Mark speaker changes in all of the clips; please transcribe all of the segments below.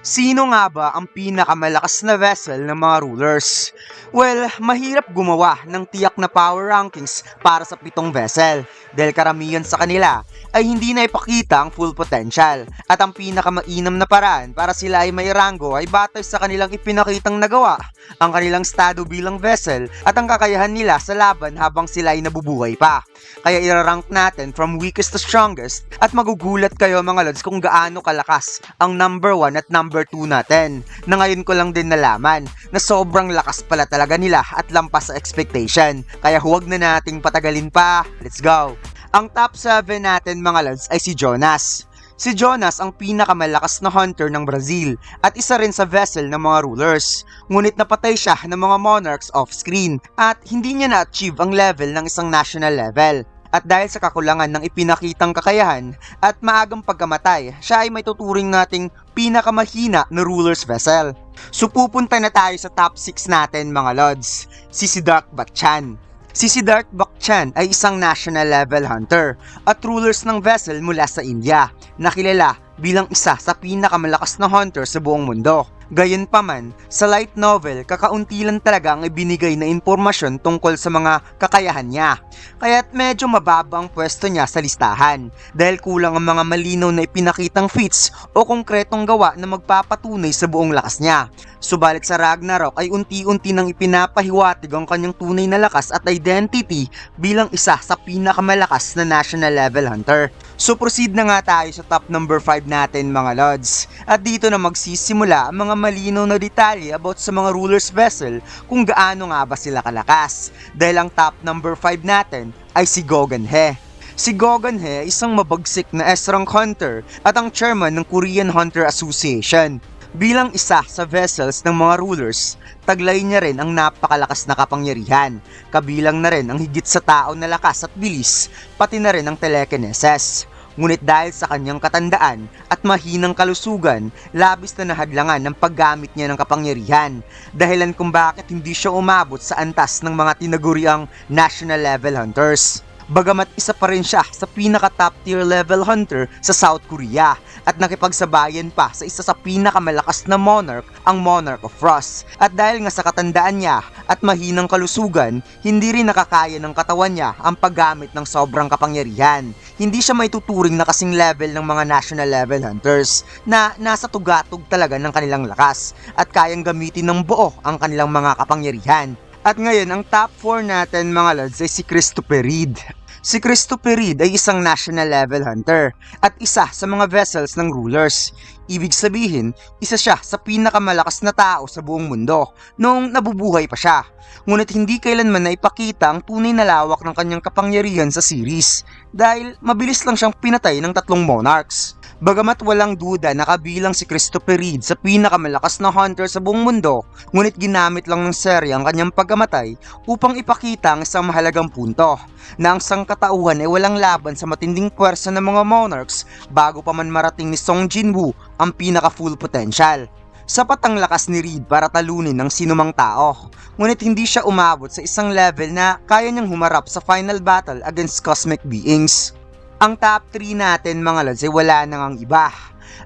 Speaker 1: Sino nga ba ang pinakamalakas na vessel ng mga rulers? Well, mahirap gumawa ng tiyak na power rankings para sa 7 vessel dahil karamihan sa kanila ay hindi na ipakita ang full potential at ang pinakamainam na paraan para sila ay may rango ay batay sa kanilang ipinakitang nagawa, ang kanilang estado bilang vessel at ang kakayahan nila sa laban habang sila ay nabubuhay pa. Kaya irarank natin from weakest to strongest at magugulat kayo mga lods kung gaano kalakas ang number 1 at number 2 natin na ngayon ko lang din nalaman na sobrang lakas pala talaga nila at lampas sa expectation. Kaya huwag na nating patagalin pa, let's go! Ang top 7 natin mga lods ay si Jonas. Si Jonas ang pinakamalakas na hunter ng Brazil at isa rin sa vessel ng mga rulers. Ngunit napatay siya ng mga monarchs off-screen at hindi niya na-achieve ang level ng isang national level. At dahil sa kakulangan ng ipinakitang kakayahan at maagang pagkamatay, siya ay may tuturing nating pinakamahina na ruler's vessel. So pupunta na tayo sa top 6 natin mga lods, si Siddharth Bachchan. Si Siddharth Bachchan ay isang national level hunter at rulers ng vessel mula sa India, na kilala bilang isa sa pinakamalakas na hunter sa buong mundo. Gayunpaman, sa light novel, kakaunti lang talaga ang ibinigay na impormasyon tungkol sa mga kakayahan niya. Kaya't medyo mababa ang pwesto niya sa listahan dahil kulang ang mga malinaw na ipinakitang feats o konkretong gawa na magpapatunay sa buong lakas niya. Subalit sa Ragnarok ay unti-unti nang ipinapahiwatig ang kanyang tunay na lakas at identity bilang isa sa pinakamalakas na national level hunter. So proceed na nga tayo sa top number 5 natin mga lods. At dito na magsisimula ang mga malinaw na detalye about sa mga ruler's vessel kung gaano nga ba sila kalakas. Dahil ang top number 5 natin ay si Go Gun-hye. Si Go Gun-hye ay isang mabagsik na S-rank hunter at ang chairman ng Korean Hunter Association. Bilang isa sa vessels ng mga rulers, taglay niya rin ang napakalakas na kapangyarihan, kabilang na rin ang higit sa tao na lakas at bilis, pati na rin ang telekinesis. Ngunit dahil sa kanyang katandaan at mahinang kalusugan, labis na nahadlangan ng paggamit niya ng kapangyarihan, dahilan kung bakit hindi siya umabot sa antas ng mga tinaguriang national level hunters. Bagamat isa pa rin siya sa pinaka top tier level hunter sa South Korea at nakipagsabayan pa sa isa sa pinakamalakas na monarch, ang Monarch of Frost. At dahil nga sa katandaan niya at mahinang kalusugan, hindi rin nakakaya ng katawan niya ang paggamit ng sobrang kapangyarihan. Hindi siya may tuturing na kasing level ng mga national level hunters na nasa tugatog talaga ng kanilang lakas at kayang gamitin ng buo ang kanilang mga kapangyarihan. At ngayon, ang top 4 natin mga lods ay si Christopher Reid. Si Christopher Reid ay isang national level hunter at isa sa mga vessels ng rulers. Ibig sabihin, isa siya sa pinakamalakas na tao sa buong mundo noong nabubuhay pa siya. Ngunit hindi kailanman na ipakita ang tunay na lawak ng kanyang kapangyarihan sa series dahil mabilis lang siyang pinatay ng 3 monarchs. Bagamat walang duda na kabilang si Christopher Reid sa pinakamalakas na hunter sa buong mundo, ngunit ginamit lang ng serye ang kanyang pagkamatay upang ipakita ang isang mahalagang punto, na ang sangkatauhan ay walang laban sa matinding puwersa ng mga monarchs bago pa man marating ni Song Jin-woo ang pinaka full potential. Sapat ang lakas ni Reid para talunin ng sinumang tao, ngunit hindi siya umabot sa isang level na kaya niyang humarap sa final battle against cosmic beings. Ang top 3 natin mga lods ay wala nang ang iba,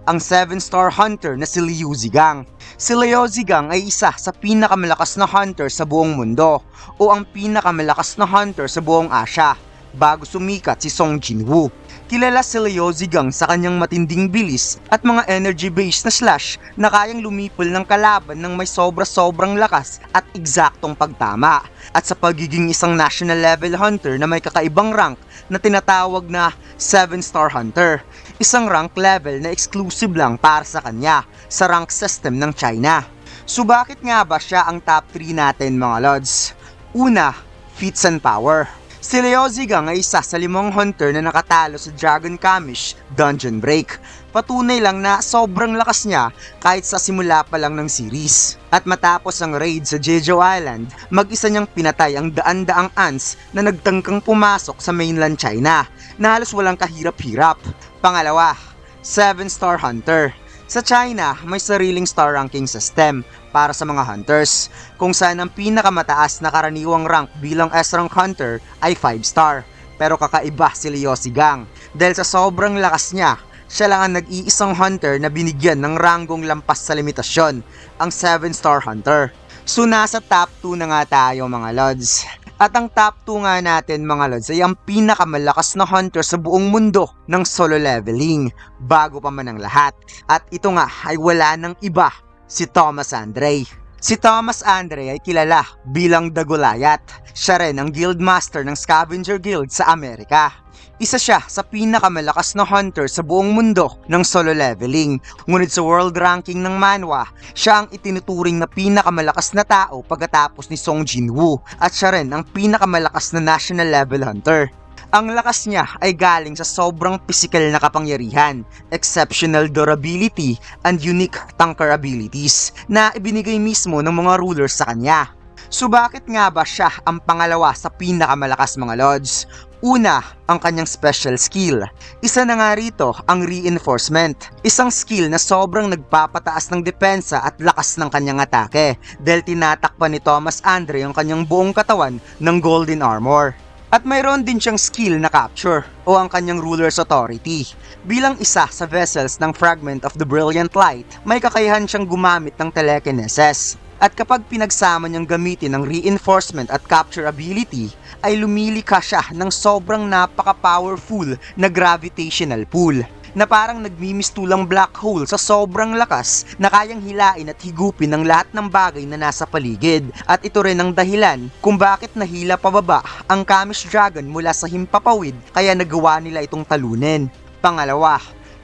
Speaker 1: ang 7-star hunter na si Liu Zigang. Si Liu Zigang ay isa sa pinakamalakas na hunter sa buong mundo o ang pinakamalakas na hunter sa buong Asia bago sumikat si Song Jin-woo. Kilala si Liu Zigang sa kanyang matinding bilis at mga energy-based na slash na kayang lumipol ng kalaban ng may sobra-sobrang lakas at eksaktong pagtama, at sa pagiging isang national level hunter na may kakaibang rank na tinatawag na 7-star hunter, isang rank level na exclusive lang para sa kanya sa rank system ng China. So bakit nga ba siya ang top 3 natin mga lods? Una, feats and power. Si Liu Zigang ay isa sa 5 hunter na nakatalo sa Dragon Kamish Dungeon Break. Patunay lang na sobrang lakas niya kahit sa simula pa lang ng series. At matapos ang raid sa Jeju Island, mag-isa niyang pinatay ang daan-daang ants na nagtangkang pumasok sa mainland China na halos walang kahirap-hirap. Pangalawa, 7-star hunter. Sa China, may sariling star ranking system para sa mga hunters, kung saan ang pinakamataas na karaniwang rank bilang S-rank hunter ay 5-star. Pero kakaiba si Liu Zigang dahil sa sobrang lakas niya, siya lang ang nag-iisang hunter na binigyan ng ranggong lampas sa limitasyon, ang 7-star hunter. So nasa top 2 na nga tayo mga lods. At ang top 2 nga natin mga lods ay ang pinakamalakas na hunter sa buong mundo ng solo leveling, bago pa man ang lahat. At ito nga ay wala ng iba, si Thomas Andre. Si Thomas Andre ay kilala bilang The Goliath. Siya rin ang guildmaster ng Scavenger Guild sa Amerika. Isa siya sa pinakamalakas na hunter sa buong mundo ng solo leveling. Ngunit sa world ranking ng manhwa, siya ang itinuturing na pinakamalakas na tao pagkatapos ni Song Jinwoo. At siya rin ang pinakamalakas na national level hunter. Ang lakas niya ay galing sa sobrang pisikal na kapangyarihan, exceptional durability, and unique tanker abilities na ibinigay mismo ng mga rulers sa kanya. So bakit nga ba siya ang pangalawa sa pinakamalakas mga lods? Una, ang kanyang special skill. Isa na nga rito ang reinforcement. Isang skill na sobrang nagpapataas ng depensa at lakas ng kanyang atake dahil tinatakpan ni Thomas Andre ang kanyang buong katawan ng golden armor. At mayroon din siyang skill na capture o ang kanyang ruler's authority. Bilang isa sa vessels ng Fragment of the Brilliant Light, may kakayahan siyang gumamit ng telekinesis. At kapag pinagsama niyang gamitin ng reinforcement at capture ability, ay lumilika siya ng sobrang napaka-powerful na gravitational pull na parang nagmimistulang black hole sa sobrang lakas na kayang hilain at higupin ng lahat ng bagay na nasa paligid. At ito rin ang dahilan kung bakit nahila pababa ang Kamish Dragon mula sa himpapawid, kaya nagawa nila itong talunin. Pangalawa,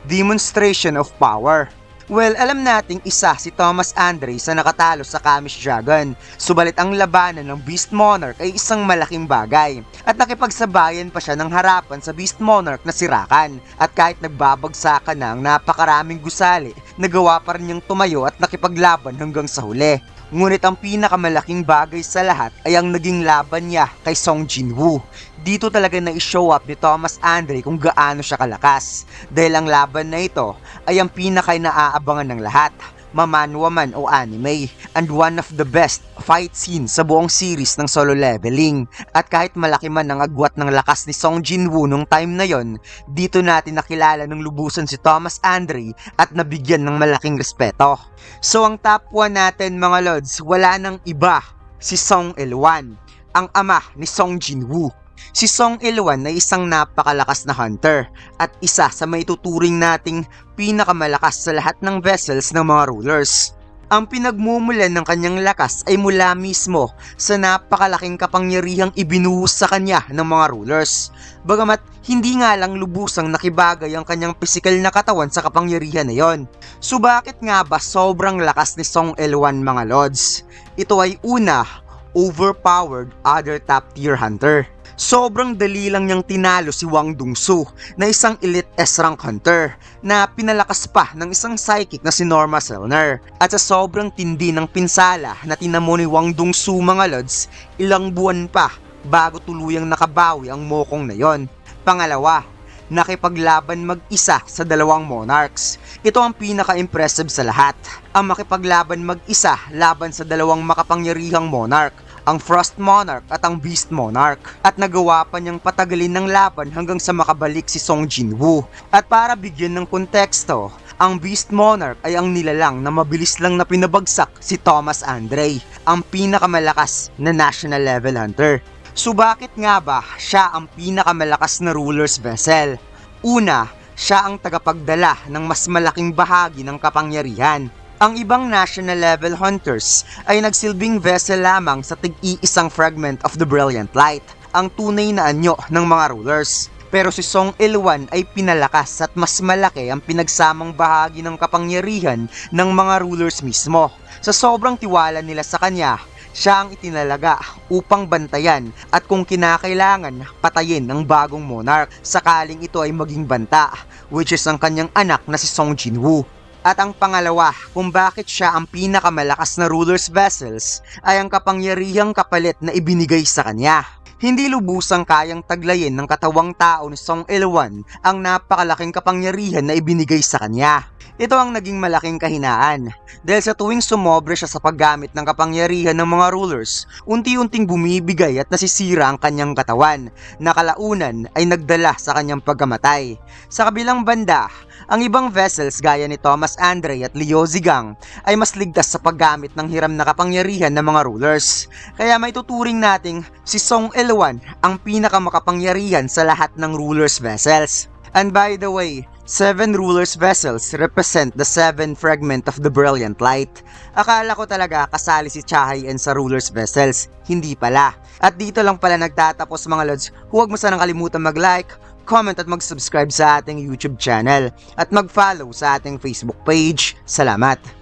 Speaker 1: demonstration of power. Well, alam nating isa si Thomas Andre sa nakatalo sa Kamish Dragon. Subalit ang labanan ng Beast Monarch ay isang malaking bagay. At nakipagsabayan pa siya ng harapan sa Beast Monarch na si Rakan. At kahit nagbabagsakan na ang napakaraming gusali, nagawa pa rin niyang tumayo at nakipaglaban hanggang sa huli. Ngunit ang pinakamalaking bagay sa lahat ay ang naging laban niya kay Song Jinwoo. Dito talaga na-show up ni Thomas Andre kung gaano siya kalakas. Dahil ang laban na ito ay ang pinaka-naaabangan ng lahat, mamanhwa man o anime, and one of the best fight scenes sa buong series ng solo leveling. At kahit malaki man ang agwat ng lakas ni Song Jinwoo nung time na yon, dito natin nakilala ng lubusan si Thomas Andre at nabigyan ng malaking respeto. So ang top 1 natin mga lods, wala nang iba, si Song Il-wan, ang ama ni Song Jinwoo. Si Song Il-wan ay isang napakalakas na hunter at isa sa maituturing nating pinakamalakas sa lahat ng vessels ng mga rulers. Ang pinagmumulan ng kanyang lakas ay mula mismo sa napakalaking kapangyarihang ibinuhos sa kanya ng mga rulers. Bagamat hindi nga lang lubusang nakibagay ang kanyang pisikal na katawan sa kapangyarihan na yon. So bakit nga ba sobrang lakas ni Song Il-wan mga lods? Ito ay una, overpowered other top tier hunter. Sobrang dali lang niyang tinalo si Wang Dongsu na isang elite S-rank hunter na pinalakas pa ng isang psychic na si Norma Selner. At sa sobrang tindi ng pinsala na tinamo ni Wang Dongsu mga lods, ilang buwan pa bago tuluyang nakabawi ang mokong na yon. Pangalawa, nakipaglaban mag-isa sa dalawang monarchs. Ito ang pinaka-impressive sa lahat. Ang makipaglaban mag-isa laban sa dalawang makapangyarihang monarch, ang Frost Monarch at ang Beast Monarch. At nagawa pa niyang patagalin ng laban hanggang sa makabalik si Song Jinwoo. At para bigyan ng konteksto, ang Beast Monarch ay ang nilalang na mabilis lang na pinabagsak si Thomas Andre, ang pinakamalakas na national level hunter. So bakit nga ba siya ang pinakamalakas na ruler's vessel? Una, siya ang tagapagdala ng mas malaking bahagi ng kapangyarihan. Ang ibang national level hunters ay nagsilbing vessel lamang sa tig-iisang Fragment of the Brilliant Light, ang tunay na anyo ng mga rulers. Pero si Song Il-wan ay pinalakas at mas malaki ang pinagsamang bahagi ng kapangyarihan ng mga rulers mismo. Sa sobrang tiwala nila sa kanya, siya ang itinalaga upang bantayan at kung kinakailangan patayin ang bagong monarch sakaling ito ay maging banta, which is ang kanyang anak na si Song Jinwoo. At ang pangalawa kung bakit siya ang pinakamalakas na ruler's vessels ay ang kapangyarihang kapalit na ibinigay sa kanya. Hindi lubusang kayang taglayin ng katawang tao ni Song Il-wan ang napakalaking kapangyarihan na ibinigay sa kanya. Ito ang naging malaking kahinaan dahil sa tuwing sumobre siya sa paggamit ng kapangyarihan ng mga rulers, unti-unting bumibigay at nasisira ang kanyang katawan na kalaunan ay nagdala sa kanyang pagkamatay. Sa kabilang banda, Ang ibang vessels gaya ni Thomas Andre at Leo Zigang ay mas ligtas sa paggamit ng hiram na kapangyarihan ng mga rulers. Kaya may tuturing nating si Song Elwan ang pinakamakapangyarihan sa lahat ng rulers vessels. And by the way, 7 rulers vessels represent the 7 fragment of the brilliant light. Akala ko talaga kasali si Chahayen sa rulers vessels, hindi pala. At dito lang pala nagtatapos mga lods. Huwag mo sanang kalimutan mag-like, comment at mag-subscribe sa ating YouTube channel at mag-follow sa ating Facebook page. Salamat!